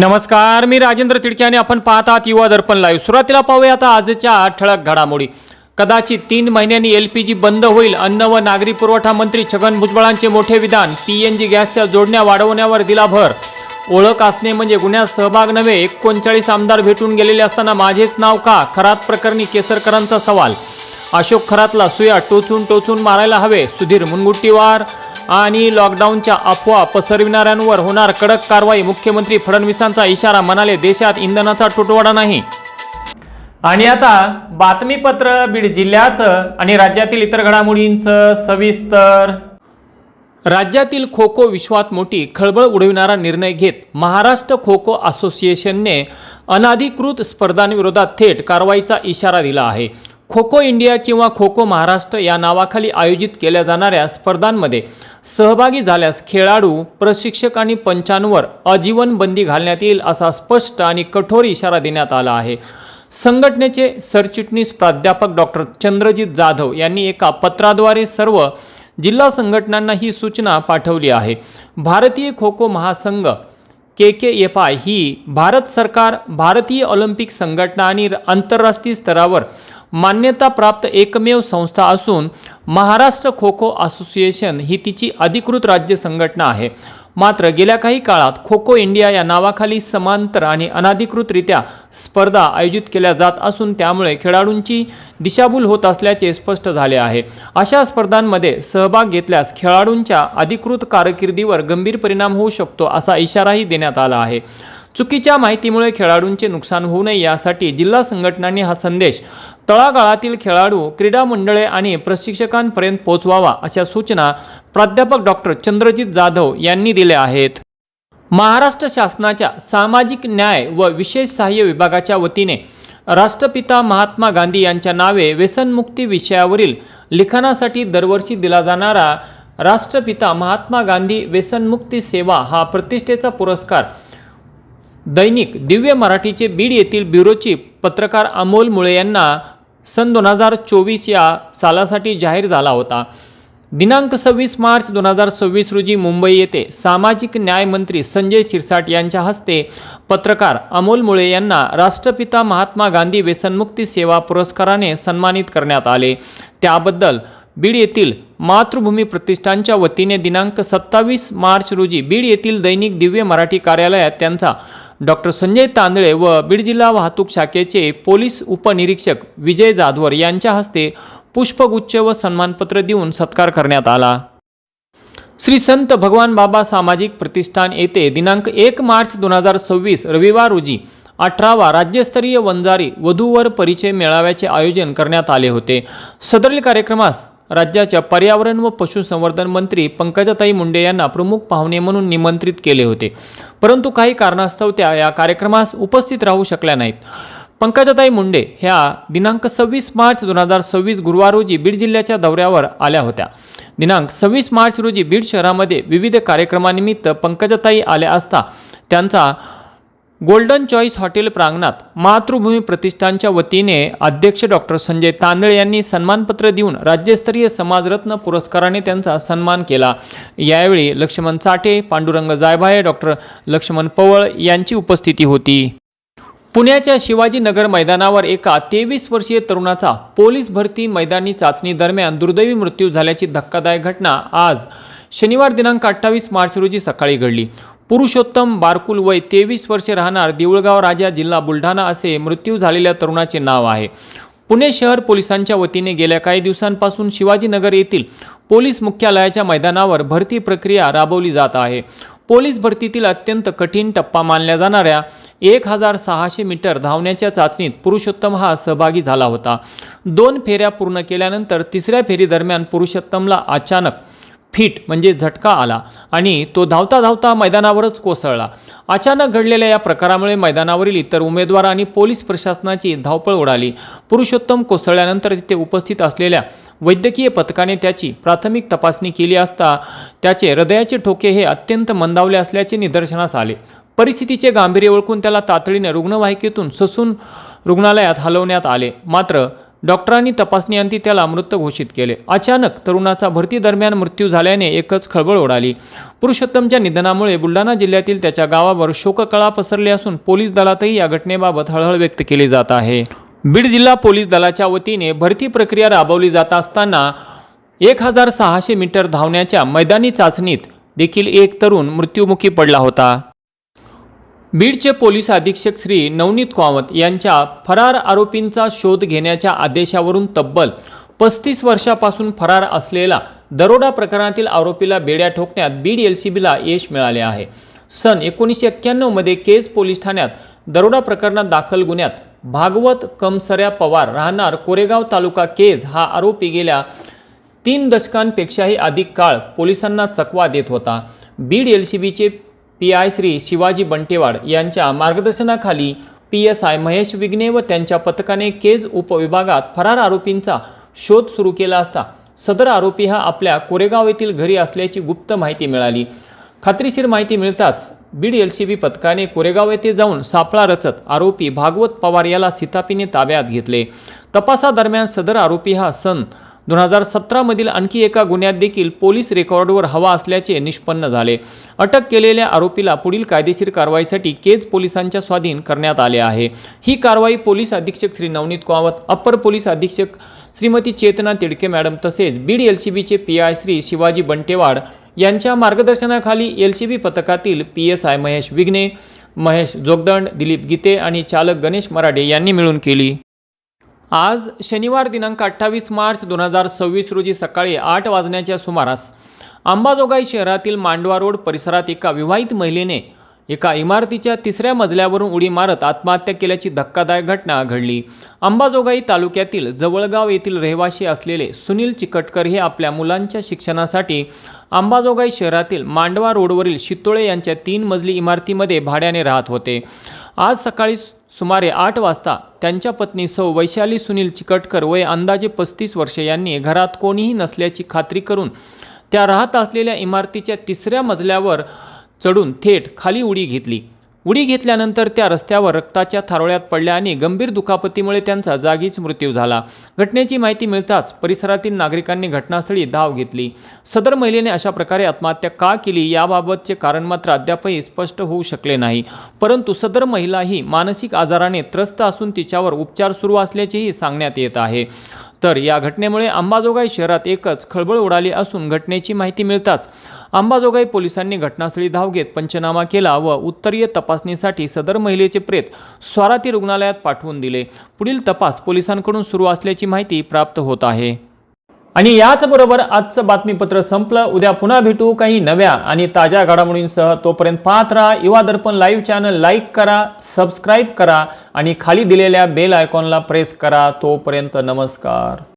नमस्कार, मी राजेंद्र तिडके आणि आपण पाहत आहात युवा दर्पण लाईव्ह। सुरुवातीला पाहूया आता आजच्या ठळक घडामोडी। कदाचित 3 महिन्यांनी एलपीजी बंद होईल। अन्न व नागरी पुरवठा मंत्री छगन भुजबळांचे मोठे विधान। पीएनजी गॅसच्या जोडण्या वाढवण्यावर दिला भर। ओळख असणे म्हणजे गुन्ह्यात सहभाग नव्हे। 39 आमदार भेटून गेलेले असताना माझेच नाव का? खरात प्रकरणी केसरकरांचा सवाल। अशोक खरातला सुया टोचून मारायला हवे। सुधीर मुनगंटीवार आणि लॉकडाऊनच्या अफवा पसरविणाऱ्यांवर होणार कडक कारवाई। मुख्यमंत्री फडणवीसांचा इशारा, म्हणाले देशात इंधनाचा तुटवडा नाही। आणि आता बातमीपत्र बीड जिल्ह्याचं आणि राज्यातील इतर घडामोडींचं सविस्तर। राज्यातील खो खो विश्वात मोठी खळबळ उडविणारा निर्णय घेत महाराष्ट्र खो खो असोसिएशनने अनधिकृत स्पर्धांविरोधात थेट कारवाईचा इशारा दिला आहे। खो खो इंडिया किंवा खो खो महाराष्ट्र या नावाखाली आयोजित केल्या जाणाऱ्या स्पर्धांमध्ये सहभागी झाल्यास खेळाडू, प्रशिक्षक आणि पंचांवर आजीवन बंदी घालण्यात येईल असा स्पष्ट आणि कठोर इशारा देण्यात आला आहे। संघटनेचे सरचिटणीस प्राध्यापक डॉक्टर चंद्रजित जाधव यांनी एका पत्राद्वारे सर्व जिल्हा संघटनांना ही सूचना पाठवली आहे। भारतीय खो खो महासंघ KKFI ही भारत सरकार, भारतीय ऑलिम्पिक संघटना आणि आंतरराष्ट्रीय स्तरावर मान्यता प्राप्त एकमेव संस्था असून महाराष्ट्र खो खो असोसिएशन ही तिची अधिकृत राज्य संघटना आहे। मात्र गेल्या काही काळात खो खो इंडिया या नावाखाली समांतर आणि अनधिकृतरित्या स्पर्धा आयोजित केल्या जात असून त्यामुळे खेळाडूंची दिशाभूल होत असल्याचे स्पष्ट झाले आहे। अशा स्पर्धांमध्ये सहभाग घेतल्यास खेळाडूंच्या अधिकृत कारकिर्दीवर गंभीर परिणाम होऊ शकतो असा इशाराही देण्यात आला आहे। चुकीच्या माहितीमुळे खेळाडूंचे नुकसान होऊ नये यासाठी जिल्हा संघटनांनी हा संदेश तळागाळातील खेळाडू, क्रीडा मंडळे आणि प्रशिक्षकांपर्यंत पोहोचवावा अशा सूचना प्राध्यापक डॉक्टर चंद्रजित जाधव यांनी दिल्या आहेत। महाराष्ट्र शासनाच्या सामाजिक न्याय व विशेष सहाय्य विभागाच्या वतीने राष्ट्रपिता महात्मा गांधी यांच्या नावे व्यसनमुक्ती विषयावरील लिखाणासाठी दरवर्षी दिला जाणारा राष्ट्रपिता महात्मा गांधी व्यसनमुक्ती सेवा हा प्रतिष्ठेचा पुरस्कार दैनिक दिव्य मराठीचे बीड येथील ब्युरो चीफ पत्रकार अमोल मुळे यांना सन 2024 या सालासाठी जाहीर झाला होता। दिनांक 26 मार्च 2026 रोजी मुंबई येथे सामाजिक न्याय मंत्री संजय शिरसाट यांच्या हस्ते पत्रकार अमोल मुळे यांना राष्ट्रपिता महात्मा गांधी व्यसनमुक्ती सेवा पुरस्काराने सन्मानित करण्यात आले। त्याबद्दल बीड येथील मातृभूमी प्रतिष्ठानच्या वतीने दिनांक 27 मार्च रोजी बीड येथील दैनिक दिव्य मराठी कार्यालयात त्यांचा डॉक्टर संजय तांदळे व बीड जिल्हा वाहतूक शाखेचे पोलीस उपनिरीक्षक विजय जाधवर यांच्या हस्ते पुष्पगुच्छ व सन्मानपत्र देऊन सत्कार करण्यात आला। श्री संत भगवान बाबा सामाजिक प्रतिष्ठान येथे दिनांक 1 मार्च 2026 रविवार रोजी 18वा राज्यस्तरीय वंजारी वधूवर परिचय मेळाव्याचे आयोजन करण्यात आले होते। सदरील कार्यक्रमास राज्याच्या पर्यावरण व पशुसंवर्धन मंत्री पंकजाताई मुंडे यांना प्रमुख पाहुणे म्हणून निमंत्रित केले होते, परंतु काही कारणास्तव त्या या कार्यक्रमास उपस्थित राहू शकल्या नाहीत। पंकजाताई मुंडे ह्या दिनांक 26 मार्च 2026 गुरुवार रोजी बीड जिल्ह्याच्या दौऱ्यावर आल्या होत्या। दिनांक 26 मार्च रोजी बीड शहरामध्ये विविध कार्यक्रमानिमित्त पंकजाताई आल्या असता त्यांचा गोल्डन चॉईस हॉटेल प्रांगणात मातृभूमी प्रतिष्ठानच्या वतीने अध्यक्ष डॉक्टर संजय तांदळे यांनी सन्मानपत्र देऊन राज्यस्तरीय समाजरत्न पुरस्काराने त्यांचा सन्मान केला। यावेळी लक्ष्मण चाटे, पांडुरंग जायभाये, डॉक्टर लक्ष्मण पवळ यांची उपस्थिती होती। पुण्याच्या शिवाजीनगर मैदानावर एका 23 वर्षीय तरुणाचा पोलीस भरती मैदानी चाचणी दरम्यान दुर्दैवी मृत्यू झाल्याची धक्कादायक घटना आज शनिवार दिनांक 28 मार्च रोजी सकाळी घडली। पुरुषोत्तम बारकुल वय 23 वर्षे, राहणार देऊळगाव राजा, जिल्हा बुलढाणा असे मृत्यू झालेल्या तरुणाचे नाव आहे। पुणे शहर पोलिसांच्या वतीने गेल्या काही दिवसांपासून शिवाजीनगर येथील पोलीस मुख्यालयाच्या मैदानावर भरती प्रक्रिया राबवली जात आहे। पोलीस भरतीतील अत्यंत कठीण टप्पा मानल्या जाणाऱ्या 1600 मीटर धावण्याच्या चाचणीत पुरुषोत्तम हा सहभागी झाला होता। 2 फेऱ्या पूर्ण केल्यानंतर 3ऱ्या फेरी दरम्यान पुरुषोत्तमला अचानक फिट म्हणजे झटका आला आणि तो धावता धावता मैदानावरच कोसळला। अचानक घडलेल्या या प्रकारामुळे मैदानावरील इतर उमेदवार आणि पोलीस प्रशासनाची धावपळ उडाली। पुरुषोत्तम कोसळल्यानंतर तिथे उपस्थित असलेल्या वैद्यकीय पथकाने त्याची प्राथमिक तपासणी केली असता त्याचे हृदयाचे ठोके हे अत्यंत मंदावले असल्याचे निदर्शनास आले। परिस्थितीचे गांभीर्य ओळखून त्याला तातडीने रुग्णवाहिकेतून ससून रुग्णालयात हलवण्यात आले, मात्र डॉक्टरांनी तपासणीअंती त्याला मृत घोषित केले. अचानक तरुणाचा भरती दरम्यान मृत्यू झाल्याने एकच खळबळ उडाली. पुरुषोत्तमच्या निधनामुळे बुलढाणा जिल्ह्यातील त्याच्या गावावर शोककळा पसरली असून पोलीस दलातही या घटनेबाबत हळहळ व्यक्त केली जात आहे. बीड जिल्हा पोलीस दलाच्या वतीने भरती प्रक्रिया राबवली जात असताना 1600 मीटर धावण्याच्या मैदानी चाचणीत देखील एक तरुण मृत्युमुखी पडला होता. बीडचे पोलीस अधीक्षक श्री नवनीत कामत यांच्या फरार आरोपींचा शोध घेण्याच्या आदेशावरून तब्बल 35 वर्षापासून फरार असलेला दरोडा प्रकरणातील आरोपीला बेड्या ठोकण्यात बीड LCBला यश मिळाले आहे. सन 1991 मध्ये केज पोलीस ठाण्यात दरोडा प्रकरणात दाखल गुन्ह्यात भागवत कमसऱ्या पवार राहणार कोरेगाव तालुका केज हा आरोपी गेल्या 3 दशकांपेक्षाही अधिक काळ पोलिसांना चकवा देत होता. बीड LCBचे PI श्री शिवाजी बंटेवाड यांच्या मार्गदर्शनाखाली PSI महेश विघ्ने व त्यांच्या पथकाने केज उपविभागात फरार आरोपींचा शोध सुरू केला असता सदर आरोपी हा आपल्या कोरेगाव येथील घरी असल्याची गुप्त माहिती मिळाली. खात्रीशीर माहिती मिळताच बीड LCB पथकाने कोरेगाव येथे जाऊन सापळा रचत आरोपी भागवत पवार याला सितापीने ताब्यात घेतले. तपासादरम्यान सदर आरोपी हा सन 2017 मधील आणखी एका गुन्ह्यात देखील पोलीस रेकॉर्डवर हवा असल्याचे निष्पन्न झाले. अटक केलेल्या आरोपीला पुढील कायदेशीर कारवाईसाठी केज पोलिसांच्या स्वाधीन करण्यात आले आहे. ही कारवाई पोलीस अधीक्षक श्री नवनीत कामत, अप्पर पोलीस अधीक्षक श्रीमती चेतना तिडके मॅडम तसेच बीड LCBचे PI श्री शिवाजी बंटेवाड यांच्या मार्गदर्शनाखाली LCB पथकातील PSI महेश विघ्ने, महेश जोगदंड, दिलीप गीते आणि चालक गणेश मराठे यांनी मिळून केली. आज शनिवार दिनांक 28 मार्च 2026 रोजी सकाळी 8 वाजण्याच्या सुमारास अंबाजोगाई शहरातील मांडवा रोड परिसरात एका विवाहित महिलेने एका इमारतीच्या 3ऱ्या मजल्यावरून उडी मारत आत्महत्या केल्याची धक्कादायक घटना घडली. अंबाजोगाई तालुक्यातील जवळगाव येथील रहिवासी असलेले सुनील चिकटकर हे आपल्या मुलांच्या शिक्षणासाठी अंबाजोगाई शहरातील मांडवा रोडवरील शितोळे यांच्या 3 मजली इमारतीमध्ये भाड्याने राहत होते. आज सकाळी सुमारे 8 वाजता त्यांच्या पत्नी सौ वैशाली सुनील चिकटकर वय अंदाजे 35 वर्षे यांनी घरात कोणीही नसल्याची खात्री करून त्या राहत असलेल्या इमारतीच्या 3ऱ्या मजल्यावर चढून थेट खाली उडी घेतली. उडी घेतल्यानंतर त्या रस्त्यावर रक्ताच्या थारोळ्यात पडल्या आणि गंभीर दुखापतीमुळे त्यांचा जागीच मृत्यू झाला. घटनेची माहिती मिळताच परिसरातील नागरिकांनी घटनास्थळी धाव घेतली. सदर महिलेने अशा प्रकारे आत्महत्या का केली याबाबतचे कारण मात्र अद्यापही स्पष्ट होऊ शकले नाही. परंतु सदर महिला ही मानसिक आजाराने त्रस्त असून तिच्यावर उपचार सुरू असल्याचेही सांगण्यात येत आहे. तर या घटनेमुळे अंबाजोगाई शहरात एकच खळबळ उडाली असून घटनेची माहिती मिळताच अंबाजोगाई पोलिसांनी घटनास्थळी धाव घेत पंचनामा केला व उत्तरीय तपासणीसाठी सदर महिलेचे प्रेत स्वाराती रुग्णालयात पाठवून दिले. पुढील तपास पोलिसांकडून सुरू असल्याची माहिती प्राप्त होत आहे. आणि याचबरोबर आजचं बातमीपत्र संपलं. उद्या पुन्हा भेटू काही नव्या आणि ताज्या घडामोडींसह. तोपर्यंत पाहत राहा युवा दर्पण लाईव्ह चॅनल. लाईक करा, सबस्क्राईब करा आणि खाली दिलेल्या बेल आयकॉनला प्रेस करा. तोपर्यंत नमस्कार.